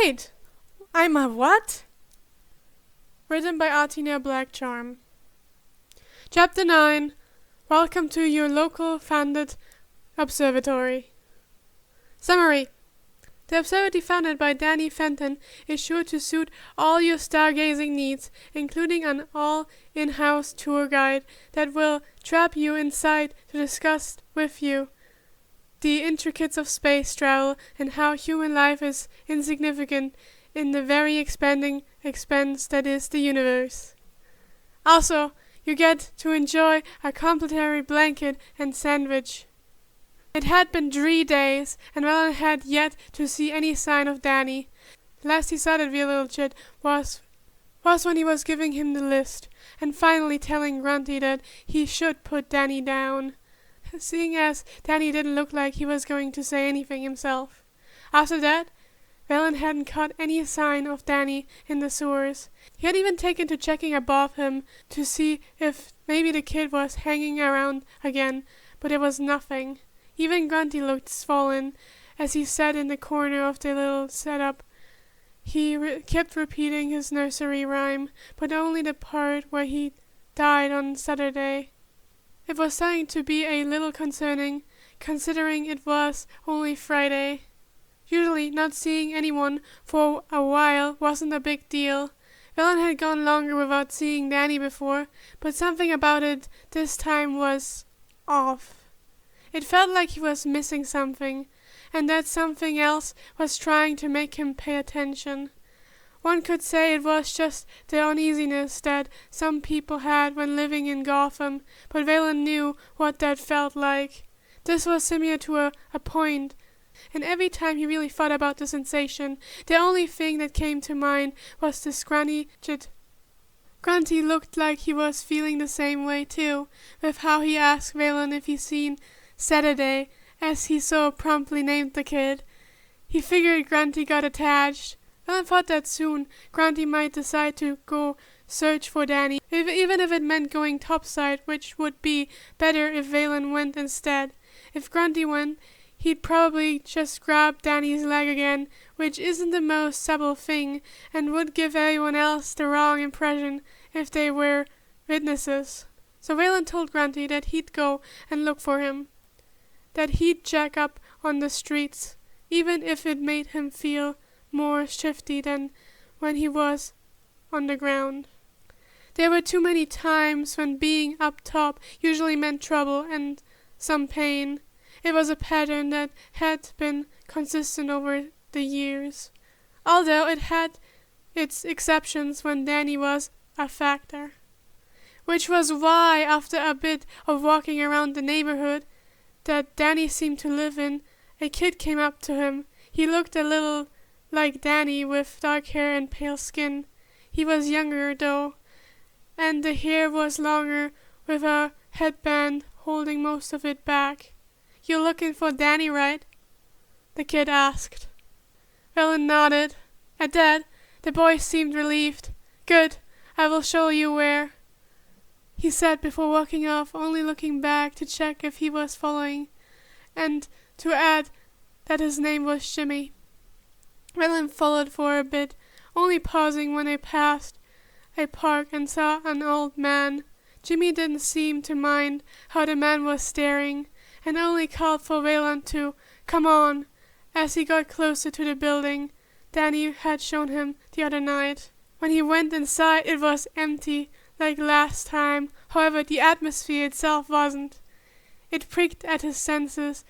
Wait! I'm a what? Written by Artina Blackcharm. Chapter 9. Welcome to your local funded observatory. Summary. The observatory founded by Danny Fenton is sure to suit all your stargazing needs, including an all-in-house tour guide that will trap you inside to discuss with you the intricacies of space travel and how human life is insignificant in the very expanding expanse that is the universe. Also, you get to enjoy a complimentary blanket and sandwich. It had been 3 days, and Valen had yet to see any sign of Danny. The last he saw that real little chit was when he was giving him the list, and finally telling Grunty that he should put Danny down, seeing as Danny didn't look like he was going to say anything himself. After that, Valen hadn't caught any sign of Danny in the sewers. He had even taken to checking above him to see if maybe the kid was hanging around again, but there was nothing. Even Grunty looked swollen as he sat in the corner of the little setup. He kept repeating his nursery rhyme, but only the part where he died on Saturday. It was starting to be a little concerning, considering it was only Friday. Usually, not seeing anyone for a while wasn't a big deal. Valen had gone longer without seeing Danny before, but something about it this time was off. It felt like he was missing something, and that something else was trying to make him pay attention. One could say it was just the uneasiness that some people had when living in Gotham, but Valen knew what that felt like. This was similar to a point, and every time he really thought about the sensation, the only thing that came to mind was this scrawny chit. Grunty looked like he was feeling the same way too, with how he asked Valen if he'd seen Saturday, as he so promptly named the kid. He figured Grunty got attached. Valen thought that soon Grunty might decide to go search for Danny, even if it meant going topside, which would be better if Valen went instead. If Grunty went, he'd probably just grab Danny's leg again, which isn't the most subtle thing, and would give everyone else the wrong impression if they were witnesses. So Valen told Grunty that he'd go and look for him, that he'd check up on the streets, even if it made him feel more shifty than when he was on the ground. There were too many times when being up top usually meant trouble and some pain. It was a pattern that had been consistent over the years, although it had its exceptions when Danny was a factor. Which was why, after a bit of walking around the neighborhood that Danny seemed to live in, a kid came up to him. He looked a little like Danny, with dark hair and pale skin. He was younger, though, and the hair was longer, with a headband holding most of it back. "You're looking for Danny, right?" the kid asked. Valen nodded. At that, the boy seemed relieved. "Good, I will show you where," he said before walking off, only looking back to check if he was following, and to add that his name was Jimmy. Valen followed for a bit, only pausing when they passed a park and saw an old man. Jimmy didn't seem to mind how the man was staring, and only called for Valen to come on as he got closer to the building Danny had shown him the other night. When he went inside, it was empty, like last time. However, the atmosphere itself wasn't. It pricked at his senses,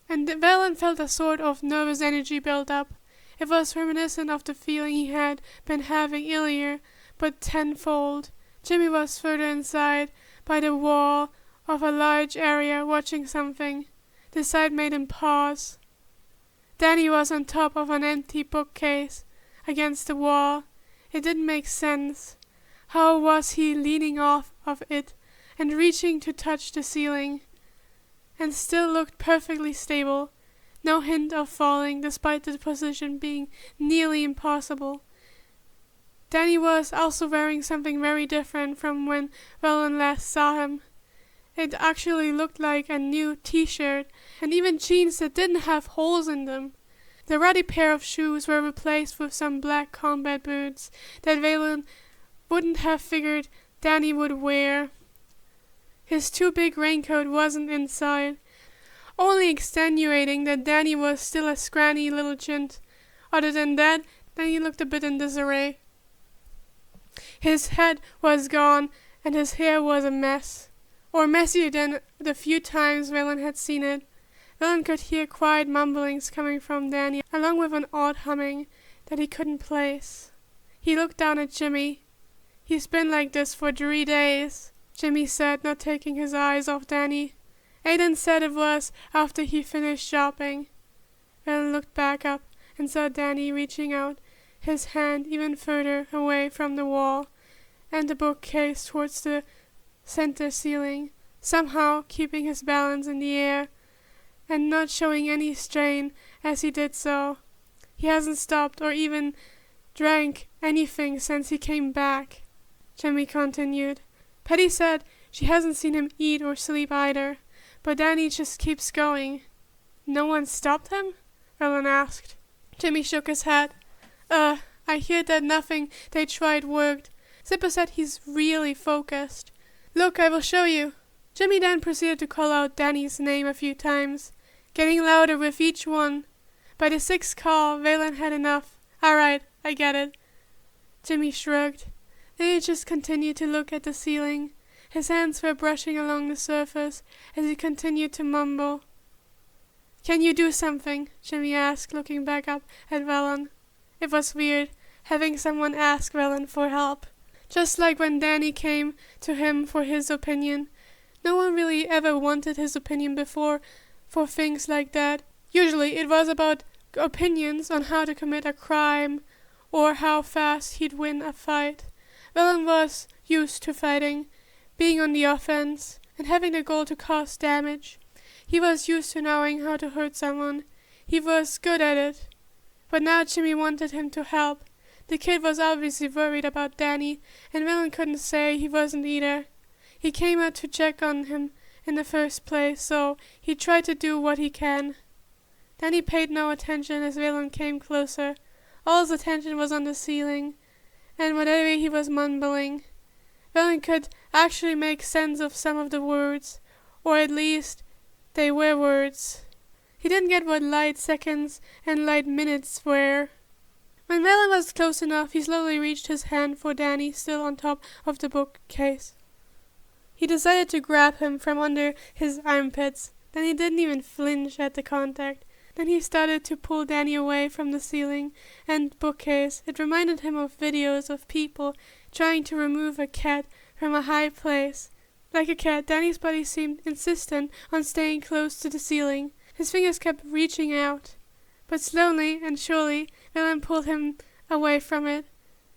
and Valen felt a sort of nervous energy build up. It was reminiscent of the feeling he had been having earlier, but tenfold. Jimmy was further inside, by the wall of a large area, watching something. The sight made him pause. Danny was on top of an empty bookcase, against the wall. It didn't make sense. How was he leaning off of it and reaching to touch the ceiling? And still looked perfectly stable. No hint of falling, despite the position being nearly impossible. Danny was also wearing something very different from when Valen last saw him. It actually looked like a new t-shirt, and even jeans that didn't have holes in them. The ruddy pair of shoes were replaced with some black combat boots that Valen wouldn't have figured Danny would wear. His too big raincoat wasn't inside, only extenuating that Danny was still a scrawny little chint. Other than that, Danny looked a bit in disarray. His head was gone, and his hair was a mess, or messier than the few times Valen had seen it. Valen could hear quiet mumblings coming from Danny, along with an odd humming that he couldn't place. He looked down at Jimmy. "He's been like this for 3 days," Jimmy said, not taking his eyes off Danny. "Aiden said it was after he finished shopping." Valen looked back up and saw Danny reaching out his hand even further away from the wall and the bookcase towards the center ceiling, somehow keeping his balance in the air and not showing any strain as he did so. "He hasn't stopped or even drank anything since he came back," Jimmy continued. "Patty said she hasn't seen him eat or sleep either, but Danny just keeps going." "No one stopped him?" Valen asked. Jimmy shook his head. I hear that nothing they tried worked. Zipper said he's really focused. "Look, I will show you." Jimmy then proceeded to call out Danny's name a few times, getting louder with each one. By the 6th call, Valen had enough. "All right, I get it." Jimmy shrugged. Then he just continued to look at the ceiling. His hands were brushing along the surface as he continued to mumble. "Can you do something?" Jimmy asked, looking back up at Valen. It was weird, having someone ask Valen for help. Just like when Danny came to him for his opinion. No one really ever wanted his opinion before for things like that. Usually it was about opinions on how to commit a crime or how fast he'd win a fight. Valen was used to fighting, being on the offense, and having the goal to cause damage. He was used to knowing how to hurt someone. He was good at it. But now Jimmy wanted him to help. The kid was obviously worried about Danny, and Valen couldn't say he wasn't either. He came out to check on him in the first place, so he tried to do what he can. Danny paid no attention as Valen came closer. All his attention was on the ceiling, and whatever he was mumbling. Valen could actually make sense of some of the words, or at least they were words. He didn't get what light seconds and light minutes were. When Valen was close enough, he slowly reached his hand for Danny, still on top of the bookcase. He decided to grab him from under his armpits. Then he didn't even flinch at the contact. Then he started to pull Danny away from the ceiling and bookcase. It reminded him of videos of people trying to remove a cat from a high place. Like a cat, Danny's body seemed insistent on staying close to the ceiling. His fingers kept reaching out. But slowly and surely, Valen pulled him away from it.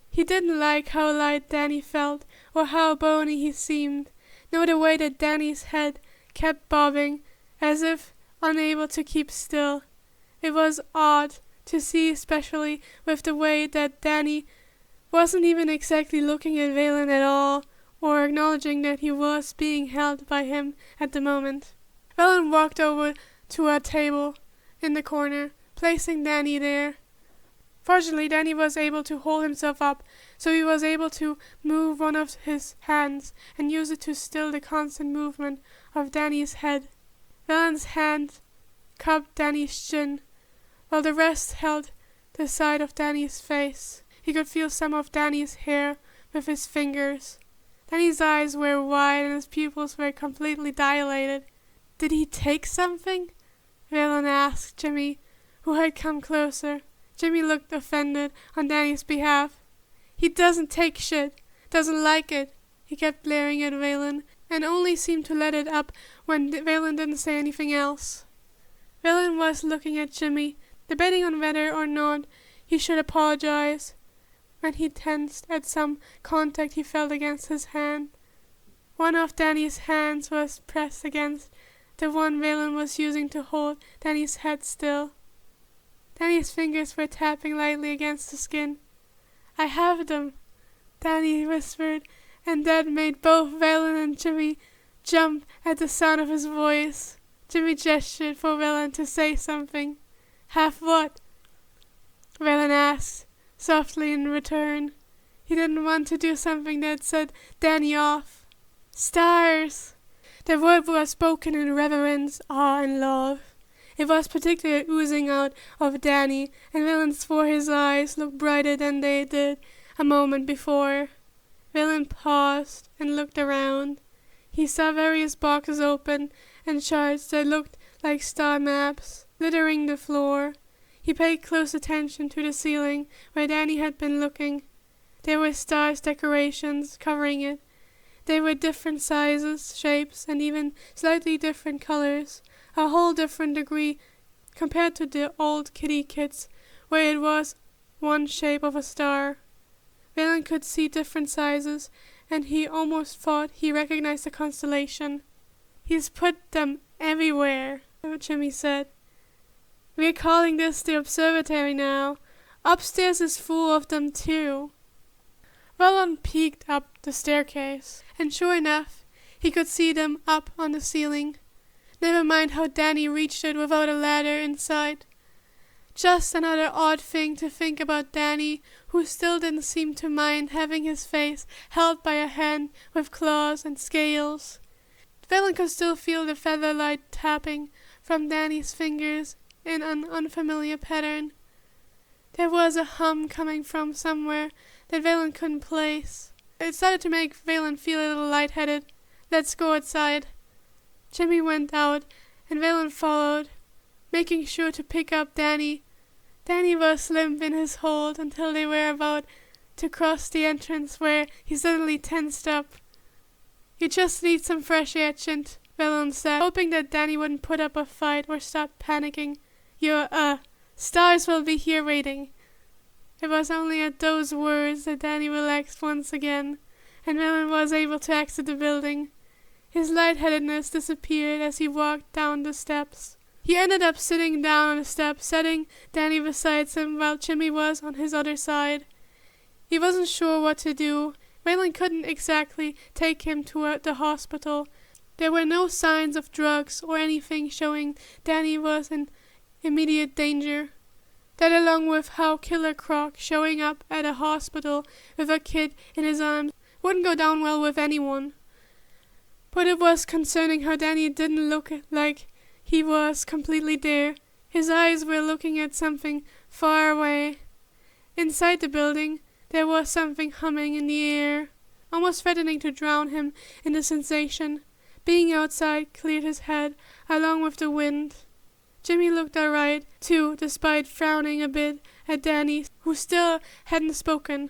He didn't like how light Danny felt, or how bony he seemed, nor the way that Danny's head kept bobbing, as if unable to keep still. It was odd to see, especially with the way that Danny wasn't even exactly looking at Valen at all, or acknowledging that he was being held by him at the moment. Valen walked over to a table in the corner, placing Danny there. Fortunately, Danny was able to hold himself up, so he was able to move one of his hands and use it to still the constant movement of Danny's head. Valen's hand cupped Danny's chin, while the rest held the side of Danny's face. He could feel some of Danny's hair with his fingers. Danny's eyes were wide and his pupils were completely dilated. "Did he take something?" Valen asked Jimmy, who had come closer. Jimmy looked offended on Danny's behalf. "He doesn't take shit, doesn't like it." He kept glaring at Valen, and only seemed to let it up when Valen didn't say anything else. Valen was looking at Jimmy, debating on whether or not he should apologize, when he tensed at some contact he felt against his hand. One of Danny's hands was pressed against the one Valen was using to hold Danny's head still. Danny's fingers were tapping lightly against the skin. "I have them," Danny whispered, and that made both Valen and Jimmy jump at the sound of his voice. Jimmy gestured for Valen to say something. "Have what?" Valen asked, softly in return. He didn't want to do something that set Danny off. Stars! The word was spoken in reverence, awe, and love. It was particularly oozing out of Danny, and Valen swore his eyes looked brighter than they did a moment before. Valen paused and looked around. He saw various boxes open and charts that looked like star maps littering the floor. He paid close attention to the ceiling where Danny had been looking. There were stars decorations covering it. They were different sizes, shapes, and even slightly different colors, a whole different degree compared to the old kitty kits where it was one shape of a star. Valen could see different sizes, and he almost thought he recognized the constellation. "He's put them everywhere," Jimmy said. "We're calling this the observatory now. Upstairs is full of them too." Valen peeked up the staircase, and sure enough, he could see them up on the ceiling. Never mind how Danny reached it without a ladder in sight. Just another odd thing to think about Danny, who still didn't seem to mind having his face held by a hand with claws and scales. Valen could still feel the featherlight tapping from Danny's fingers in an unfamiliar pattern. There was a hum coming from somewhere that Valen couldn't place. It started to make Valen feel a little lightheaded. "Let's go outside." Jimmy went out, and Valen followed, making sure to pick up Danny. Danny was limp in his hold until they were about to cross the entrance, where he suddenly tensed up. "You just need some fresh air, Chint," Valen said, hoping that Danny wouldn't put up a fight or stop panicking. "Your, stars will be here waiting." It was only at those words that Danny relaxed once again, and Valen was able to exit the building. His lightheadedness disappeared as he walked down the steps. He ended up sitting down on the steps, setting Danny beside him while Jimmy was on his other side. He wasn't sure what to do. Valen couldn't exactly take him to the hospital. There were no signs of drugs or anything showing Danny was in immediate danger. That, along with how Killer Croc showing up at a hospital with a kid in his arms, wouldn't go down well with anyone. But it was concerning how Danny didn't look like he was completely there. His eyes were looking at something far away. Inside the building, there was something humming in the air, almost threatening to drown him in the sensation. Being outside cleared his head, along with the wind. Jimmy looked alright, too, despite frowning a bit at Danny, who still hadn't spoken.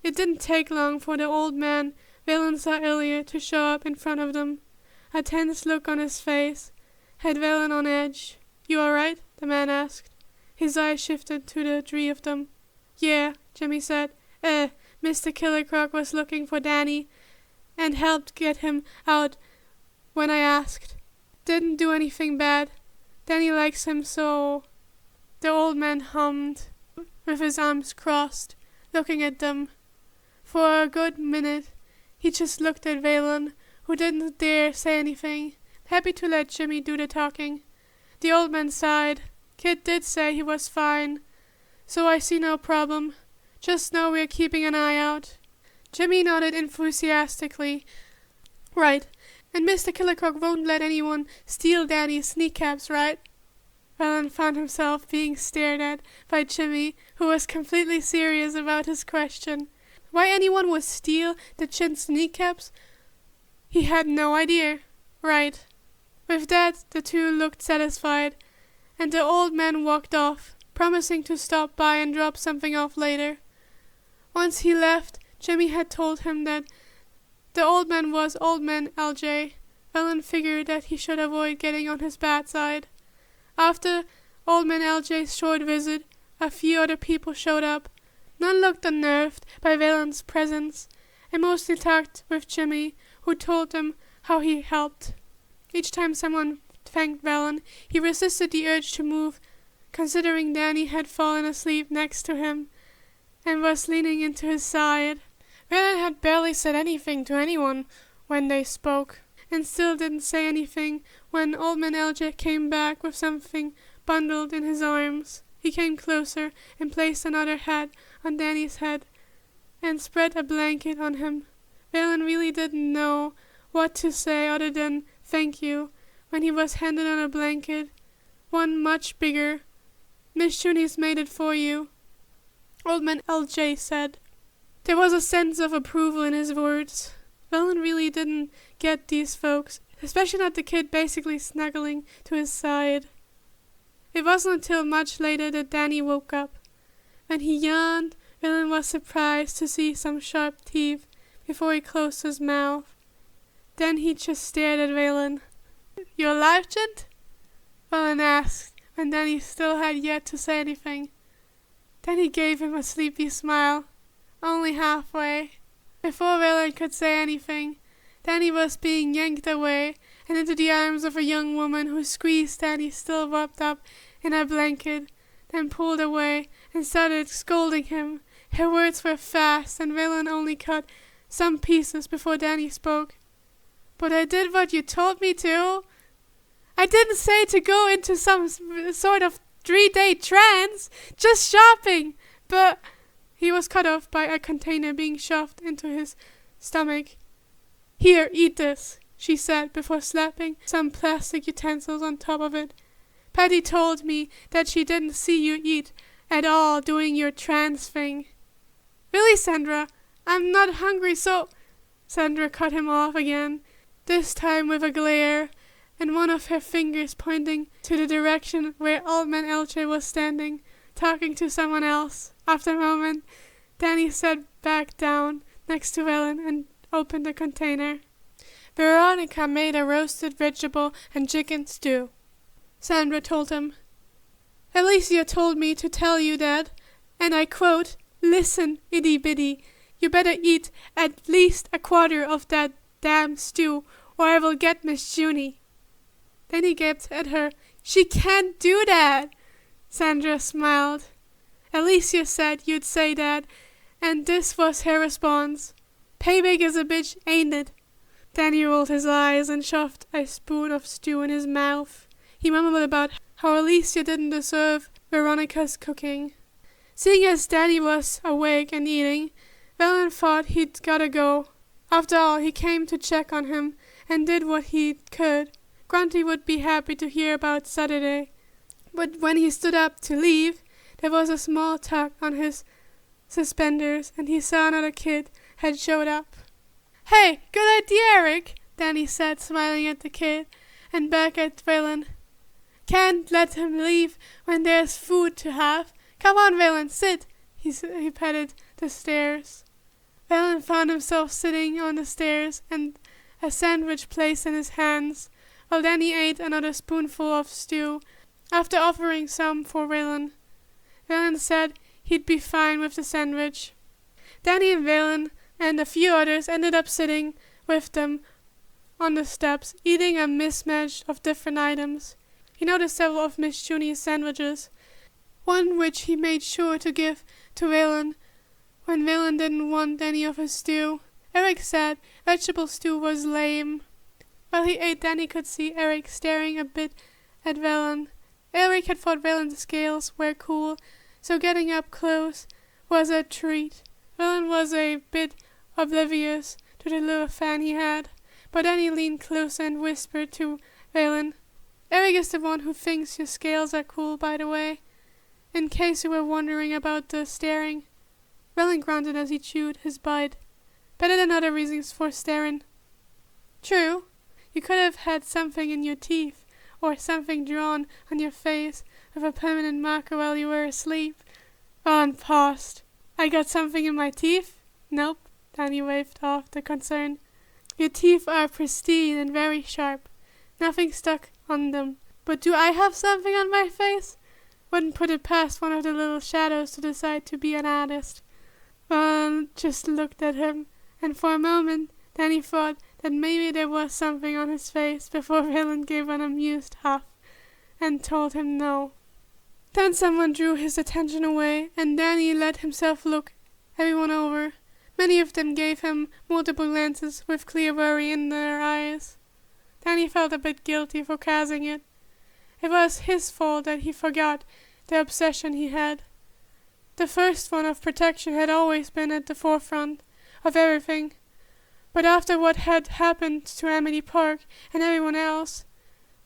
It didn't take long for the old man Valen saw earlier to show up in front of them. A tense look on his face had Valen on edge. "You alright?" the man asked. His eyes shifted to the three of them. "Yeah," Jimmy said. Mr. Killer Croc was looking for Danny and helped get him out when I asked. Didn't do anything bad. Danny likes him so." The old man hummed, with his arms crossed, looking at them. For a good minute, he just looked at Valen, who didn't dare say anything, happy to let Jimmy do the talking. The old man sighed. "Kid did say he was fine, so I see no problem. Just know we're keeping an eye out." Jimmy nodded enthusiastically. "Right. And Mr. Killer Croc won't let anyone steal Danny's kneecaps, right?" Valen found himself being stared at by Jimmy, who was completely serious about his question. Why anyone would steal the Chint's kneecaps, he had no idea. Right. With that, the two looked satisfied, and the old man walked off, promising to stop by and drop something off later. Once he left, Jimmy had told him that the old man was Old Man LJ. Valen figured that he should avoid getting on his bad side. After Old Man LJ's short visit, a few other people showed up. None looked unnerved by Valen's presence, and mostly talked with Jimmy, who told them how he helped. Each time someone thanked Valen, he resisted the urge to move, considering Danny had fallen asleep next to him and was leaning into his side. Valen had barely said anything to anyone when they spoke, and still didn't say anything when Old Man LJ came back with something bundled in his arms. He came closer and placed another hat on Danny's head and spread a blanket on him. Valen really didn't know what to say other than thank you when he was handed on a blanket, one much bigger. Miss Junie's made it for you, Old Man LJ said. There was a sense of approval in his words. Valen really didn't get these folks, especially not the kid basically snuggling to his side. It wasn't until much later that Danny woke up. When he yawned, Valen was surprised to see some sharp teeth before he closed his mouth. Then he just stared at Valen. "You alive, gent?" Valen asked, when Danny still had yet to say anything. Then he gave him a sleepy smile, only halfway. Before Valen could say anything, Danny was being yanked away and into the arms of a young woman who squeezed Danny still wrapped up in a blanket, then pulled away and started scolding him. Her words were fast, and Valen only caught some pieces before Danny spoke. "But I did what you told me to. I didn't say to go into some sort of 3-day trance, just shopping, but..." He was cut off by a container being shoved into his stomach. "Here, eat this," she said before slapping some plastic utensils on top of it. "Patty told me that she didn't see you eat at all doing your trance thing." "Really, Sandra? I'm not hungry, so..." Sandra cut him off again, this time with a glare, and one of her fingers pointing to the direction where Old Man LJ was standing, talking to someone else. After a moment, Danny sat back down next to Valen and opened the container. "Veronica made a roasted vegetable and chicken stew," Sandra told him. "Alicia told me to tell you that, and I quote, 'Listen, itty bitty, you better eat at least a quarter of that damn stew, or I will get Miss Junie.'" Then he gaped at her. "She can't do that!" Sandra smiled. "Alicia said you'd say that, and this was her response. 'Payback is a bitch, ain't it?'" Danny rolled his eyes and shoved a spoon of stew in his mouth. He mumbled about how Alicia didn't deserve Veronica's cooking. Seeing as Danny was awake and eating, Valen thought he'd gotta go. After all, he came to check on him and did what he could. Grunty would be happy to hear about Saturday. But when he stood up to leave, there was a small tug on his suspenders, and he saw another kid had showed up. "Hey, good idea, Eric," Danny said, smiling at the kid, and back at Valen. "Can't let him leave when there's food to have. Come on, Valen, sit." He patted the stairs. Valen found himself sitting on the stairs and a sandwich placed in his hands, while Danny ate another spoonful of stew, after offering some for Valen. Valen said he'd be fine with the sandwich. Danny and Valen and a few others ended up sitting with them on the steps, eating a mismatch of different items. He noticed several of Miss Junie's sandwiches, one which he made sure to give to Valen when Valen didn't want any of his stew. Eric said vegetable stew was lame. While he ate, Danny could see Eric staring a bit at Valen. Eric had thought Valen's scales were cool, so getting up close was a treat. Valen was a bit oblivious to the little fan he had, but Danny leaned closer and whispered to Valen, "Eric is the one who thinks your scales are cool, by the way, in case you were wondering about the staring." Valen grunted as he chewed his bite. "Better than other reasons for staring." "True. You could have had something in your teeth, or something drawn on your face with a permanent marker while you were asleep." Valen paused. "I got something in my teeth?" "Nope," Danny waved off the concern. "Your teeth are pristine and very sharp. Nothing stuck on them. But do I have something on my face? Wouldn't put it past one of the little shadows to decide to be an artist." Valen just looked at him, and for a moment Danny thought that maybe there was something on his face before Valen gave an amused huff and told him no. Then someone drew his attention away, and Danny let himself look everyone over. Many of them gave him multiple glances with clear worry in their eyes. Danny felt a bit guilty for causing it. It was his fault that he forgot the obsession he had. The first one of protection had always been at the forefront of everything, but after what had happened to Amity Park and everyone else,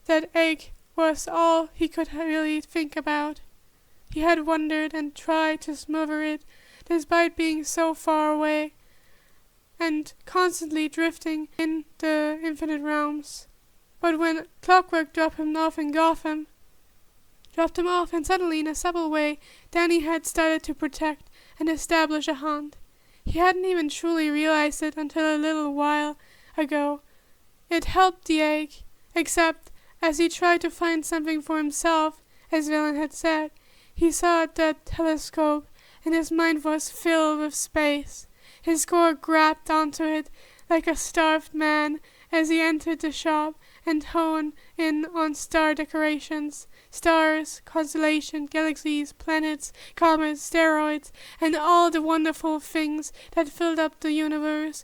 that ache was all he could really think about. He had wondered and tried to smother it, despite being so far away and constantly drifting in the infinite realms. But when Clockwork dropped him off in Gotham, and suddenly in a subtle way Danny had started to protect and establish a hunt. He hadn't even truly realized it until a little while ago. It helped the ache, except as he tried to find something for himself, as Valen had said, he saw that telescope and his mind was filled with space. His core grabbed onto it like a starved man as he entered the shop and honed in on star decorations. Stars, constellations, galaxies, planets, comets, asteroids, and all the wonderful things that filled up the universe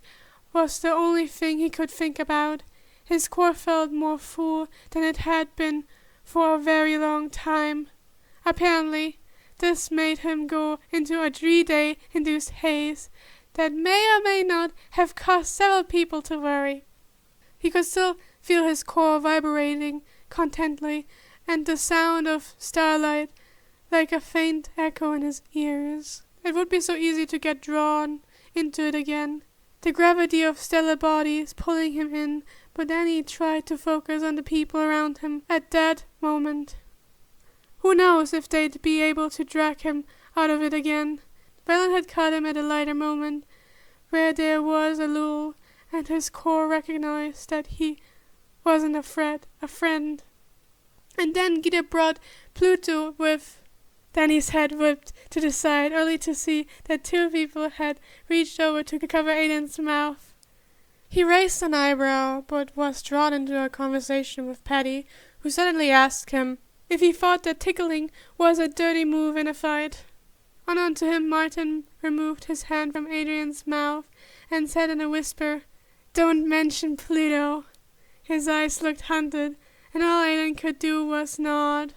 was the only thing he could think about. His core felt more full than it had been for a very long time. Apparently, this made him go into a 3-day induced haze that may or may not have caused several people to worry. He could still feel his core vibrating contently, and the sound of starlight like a faint echo in his ears. It would be so easy to get drawn into it again, the gravity of stellar bodies pulling him in, but then he tried to focus on the people around him at that moment. Who knows if they'd be able to drag him out of it again. Valen had caught him at a lighter moment, where there was a lull, and his core recognized that he wasn't a threat, a friend. And then Gita brought Pluto with Danny's head whipped to the side, only to see that 2 people had reached over to cover Aiden's mouth. He raised an eyebrow, but was drawn into a conversation with Patty, who suddenly asked him if he thought that tickling was a dirty move in a fight. Unknown to him, Martin removed his hand from Adrian's mouth and said in a whisper, "Don't mention Pluto." His eyes looked hunted, and all Aiden could do was nod.